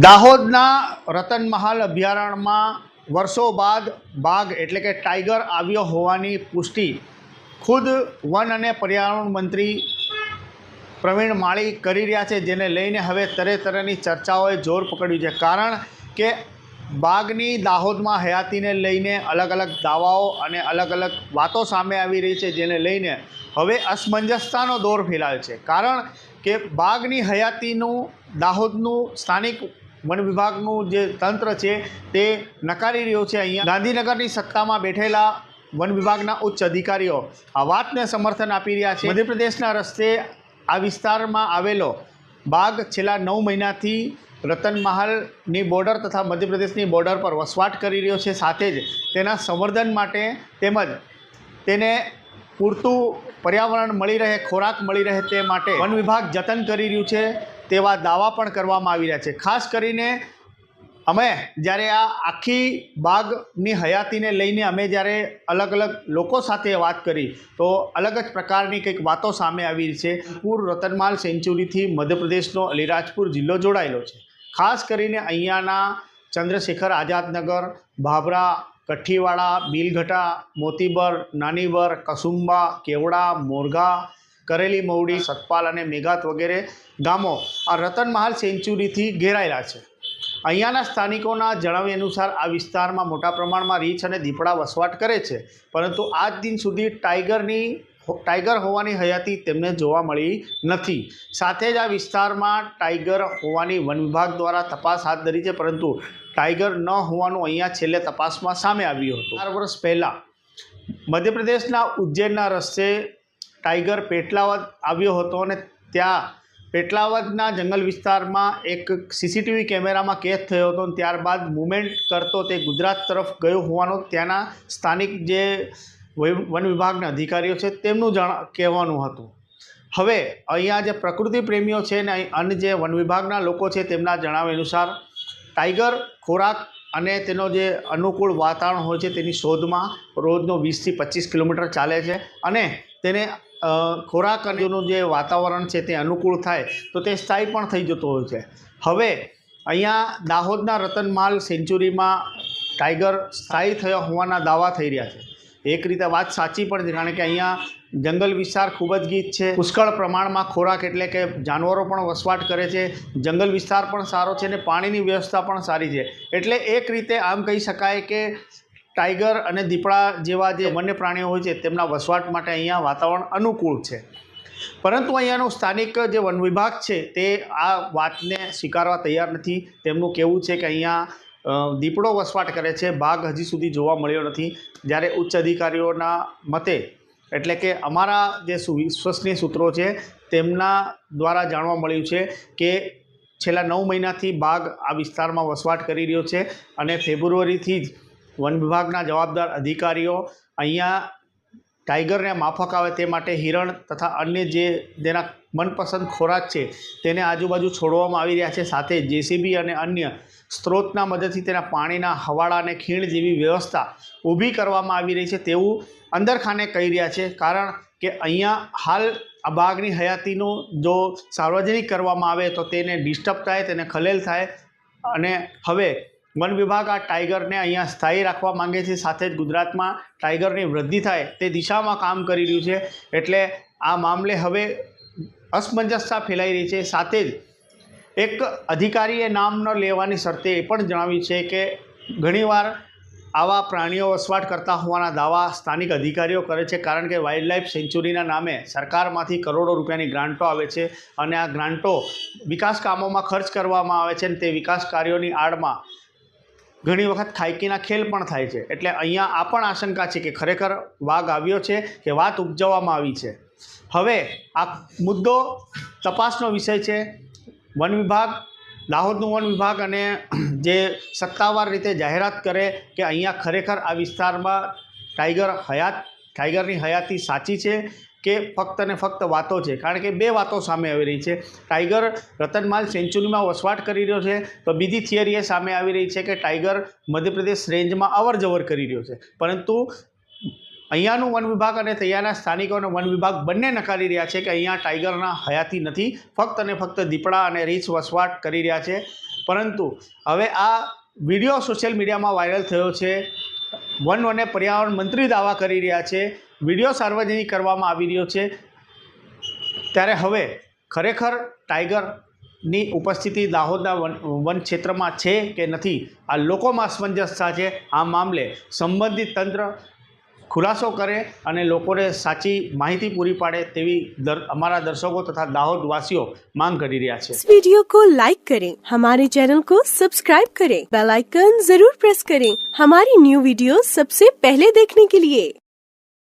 દાહોદના રતનમહાલ અભયારણ્યમાં વર્ષો બાદ બાઘ એટલે કે ટાઈગર આવ્યો હોવાની પુષ્ટિ ખુદ વન અને પર્યાવરણ મંત્રી પ્રવીણ માળી કરી રહ્યા છે, જેને લઈને હવે તરહની ચર્ચાઓએ જોર પકડ્યું છે। કારણ કે બાઘની દાહોદમાં હયાતીને લઈને અલગ અલગ દાવાઓ અને અલગ અલગ વાતો સામે આવી રહી છે, જેને લઈને હવે અસમંજસતાનો દોર ફેલાયો છે। કારણ કે બાઘની હયાતીનું દાહોદનું સ્થાનિક વન વિભાગનું જે તંત્ર છે તે નકારી રહ્યું છે। અહીંયા ગાંધીનગરની સત્તામાં બેઠેલા વન વિભાગના ઉચ્ચ અધિકારીઓ આ વાતને સમર્થન આપી રહ્યા છે। મધ્યપ્રદેશના રસ્તે આ વિસ્તારમાં આવેલો બાઘ છેલ્લા 9 મહિનાથી રતનમહાલની બોર્ડર તથા મધ્યપ્રદેશની બોર્ડર પર વસવાટ કરી રહ્યો છે। સાથે જ તેના સંવર્ધન માટે તેમજ તેને પૂરતું પર્યાવરણ મળી રહે, ખોરાક મળી રહે તે માટે વન વિભાગ જતન કરી રહ્યું છે તેવા દાવા પણ કરવામાં આવી રહ્યા છે। ખાસ કરીને અમે જ્યારે આ આખી બાઘની હયાતીને લઈને અમે જ્યારે અલગ અલગ લોકો સાથે વાત કરી તો અલગ જ પ્રકારની કંઈક વાતો સામે આવી રહી છે। પૂર રતનમહાલ સેન્ચુરીથી મધ્યપ્રદેશનો અલીરાજપુર જિલ્લો જોડાયેલો છે। ખાસ કરીને અહીંયાના ચંદ્રશેખર આઝાદનગર, ભાભરા, કઠ્ઠીવાડા, બિલઘટા, મોતીબર, નાનીબર, કસુંબા, કેવડા, મોરઘા, કરેલી મવડી, સતપાલ અને મેઘાત વગેરે ગામો આ રતનમહાલ સેન્ચુરીથી ઘેરાયેલા છે। અહીંયાના સ્થાનિકોના જણાવ્યા અનુસાર આ વિસ્તારમાં મોટા પ્રમાણમાં રીંછ અને દીપડા વસવાટ કરે છે, પરંતુ આજ દિન સુધી ટાઈગર હોવાની હયાતી તેમને જોવા મળી નથી। સાથે જ આ વિસ્તારમાં ટાઈગર હોવાની વન વિભાગ દ્વારા તપાસ હાથ ધરી છે, પરંતુ ટાઈગર ન હોવાનું અહીંયા છેલ્લે તપાસમાં સામે આવ્યું હતું। 4 વર્ષ પહેલાં મધ્યપ્રદેશના ઉજ્જૈનના રસ્તે ટાઈગર પેટલાવદ આવ્યો હતો અને ત્યાં પેટલાવદના જંગલ વિસ્તારમાં એક સીસીટીવી કેમેરામાં કેદ થયો હતો અને ત્યારબાદ મૂવમેન્ટ કરતો તે ગુજરાત તરફ ગયો હોવાનું ત્યાંના સ્થાનિક જે વન વિભાગના અધિકારીઓ છે તેમનું કહેવાનું હતું। હવે અહીંયા જે પ્રકૃતિ પ્રેમીઓ છે ને અન્ય જે વન વિભાગના લોકો છે તેમના જણાવ્યા અનુસાર ટાઈગર ખોરાક અને તેનો જે અનુકૂળ વાતાવરણ હોય છે તેની શોધમાં રોજનો 20 થી 25 કિલોમીટર ચાલે છે અને તેને ખોરાક અનેનું જે વાતાવરણ છે તે અનુકૂળ થાય તો તે સ્થાયી પણ થઈ જતો હોય છે। હવે અહીંયા દાહોદના રતનમહાલ સેન્ચુરીમાં ટાઈગર સ્થાયી થયા હોવાના દાવા થઈ રહ્યા છે। એક રીતે વાત સાચી પણ છે, કારણ કે અહીંયા જંગલ વિસ્તાર ખૂબ જ ગીચ છે, પુષ્કળ પ્રમાણમાં ખોરાક એટલે કે જાનવરો પણ વસવાટ કરે છે, જંગલ વિસ્તાર પણ સારો છે અને પાણીની વ્યવસ્થા પણ સારી છે। એટલે એક રીતે આમ કહી શકાય કે ટાઈગર અને દીપડા જેવા જે વન્ય પ્રાણીઓ હોય છે તેમના વસવાટ માટે અહીંયા વાતાવરણ અનુકૂળ છે। પરંતુ અહીંયાનું સ્થાનિક જે વન વિભાગ છે તે આ વાતને સ્વીકારવા તૈયાર નથી। તેમનું કહેવું છે કે અહીંયા દીપડો વસવાટ કરે છે, બાઘ હજી સુધી જોવા મળ્યો નથી। જ્યારે ઉચ્ચ અધિકારીઓના મતે એટલે કે અમારા જે વિશ્વસનીય સૂત્રો છે તેમના દ્વારા જાણવા મળ્યું છે કે છેલ્લા 9 મહિનાથી બાઘ આ વિસ્તારમાં વસવાટ કરી રહ્યો છે અને ફેબ્રુઆરીથી જ વન વિભાગના જવાબદાર અધિકારીઓ અહીંયા ટાઈગરને માફક આવે તે માટે હિરણ તથા અન્ય જે તેના મનપસંદ ખોરાક છે તેને આજુબાજુ છોડવામાં આવી રહ્યા છે। સાથે જેસીબી અને અન્ય સ્ત્રોતના મદદથી તેના પાણીના હવાડા અને ખીણ જેવી વ્યવસ્થા ઊભી કરવામાં આવી રહી છે તેવું અંદરખાને કહી રહ્યા છે। કારણ કે અહીંયા હાલ આ બાઘની હયાતીનું જો સાર્વજનિક કરવામાં આવે તો તેને ડિસ્ટર્બ થાય, તેને ખલેલ થાય અને હવે વન વિભાગ આ ટાઈગરને અહીંયા સ્થાયી રાખવા માંગે છે। સાથે જ ગુજરાતમાં ટાઈગરની વૃદ્ધિ થાય તે દિશામાં કામ કરી રહ્યું છે। એટલે આ મામલે હવે અસમંજસતા ફેલાઈ રહી છે। સાથે જ એક અધિકારીએ નામ ન લેવાની શરતે એ પણ જણાવ્યું છે કે ઘણીવાર આવા પ્રાણીઓ વસવાટ કરતા હોવાના દાવા સ્થાનિક અધિકારીઓ કરે છે, કારણ કે વાઇલ્ડ લાઈફ સેન્ચુરીના નામે સરકારમાંથી કરોડો રૂપિયાની ગ્રાન્ટો આવે છે અને આ ગ્રાન્ટો વિકાસ કામોમાં ખર્ચ કરવામાં આવે છે અને તે વિકાસ કાર્યોની આડમાં ઘણી વખત ખાયકીના ખેલ પણ થાય છે। એટલે અહીંયા આ પણ આશંકા છે કે ખરેખર વાઘ આવ્યો છે કે વાત ઉપજાવવામાં આવી છે। હવે આ મુદ્દો તપાસનો વિષય છે। વન વિભાગ, દાહોદનું વન વિભાગ અને જે સત્તાવાર રીતે જાહેરાત કરે કે અહીંયા ખરેખર આ વિસ્તારમાં ટાઈગરની હયાતી સાચી છે કે ફક્ત ને ફક્ત વાતો છે। કારણ કે 2 વાતો સામે આવી રહી છે। ટાઈગર રતનમહાલ સેન્ચુરીમાં વસવાટ કરી રહ્યો છે તો બીજી થિયરી એ સામે આવી રહી છે કે ટાઈગર મધ્યપ્રદેશ રેન્જમાં અવર જવર કરી રહ્યો છે, પરંતુ અહીંયાનું વન વિભાગ અને ત્યાંના સ્થાનિકો અને વન વિભાગ બંને નકારી રહ્યા છે કે અહીંયા ટાઈગરના હયાતી નથી, ફક્ત અને ફક્ત દીપડા અને રીંછ વસવાટ કરી રહ્યા છે। પરંતુ હવે આ વિડીયો સોશિયલ મીડિયામાં વાયરલ થયો છે. વન અને પર્યાવરણ મંત્રી દાવા કરી રહ્યા છે, વિડીયો સાર્વજનિક કરવામાં આવી રહ્યો છે, ત્યારે હવે ખરેખર ટાઈગરની ઉપસ્થિતિ દાહોદના વન ક્ષેત્રમાં છે કે નથી, આ લોકોમાં અસમંજસતા છે. આ મામલે સંબંધિત તંત્ર ખુલાસો કરે અને લોકોને સાચી માહિતી પૂરી પાડે તેવી અમારા દર્શકો તથા દાહોદ વાસીઓ માંગ કરી રહ્યા છે. इस वीडियो को लाइक करें, हमारे चैनल को सब्सक्राइब करें, बेल आइकन जरूर प्रेस करें हमारी न्यू वीडियो सबसे पहले देखने के लिए.